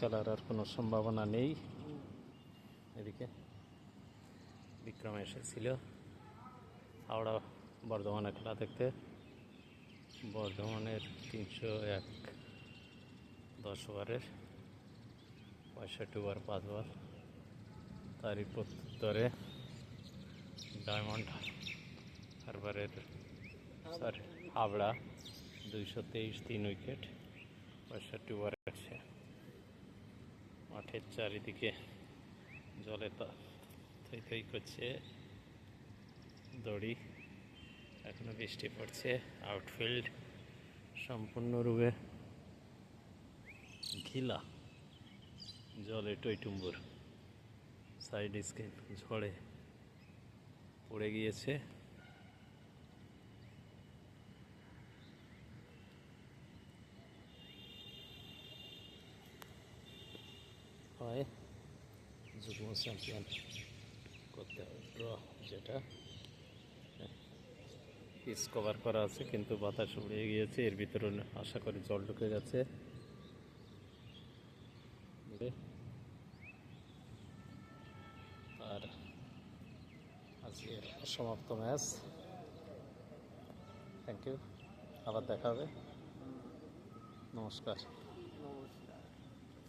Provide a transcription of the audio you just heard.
খেলার আর কোনো সম্ভাবনা নেই। এদিকে বিক্রম এসেছিল হাওড়া বর্ধমানে খেলা দেখতে। বর্ধমানের 301 10 ওভারের 65 ওভার 5 বল, তারই প্রত্যুত্তরে ডায়মন্ড হারবারের হাবড়া 223 3 উইকেট 65 ওভার আছে। মাঠের চারিদিকে জলে থই থই করছে দড়ি, এখনো বৃষ্টি পড়ছে। আউটফিল্ড সম্পূর্ণরূপে ঘিলা, জলে টইটুম্বুর। সাইড স্ক্রিন ঝড়ে পড়ে গিয়েছে। হয় যুগ্ম চ্যাম্পিয়ন করতে হবে ড্র, যেটা পিচ কভার করা আছে কিন্তু বাতাস উড়িয়ে গিয়েছে। এর ভিতরে আশা করি জল ঢুকে গেছে। আর আজকের সমাপ্ত ম্যাচ। থ্যাংক ইউ, আবার দেখা হবে। নমস্কার।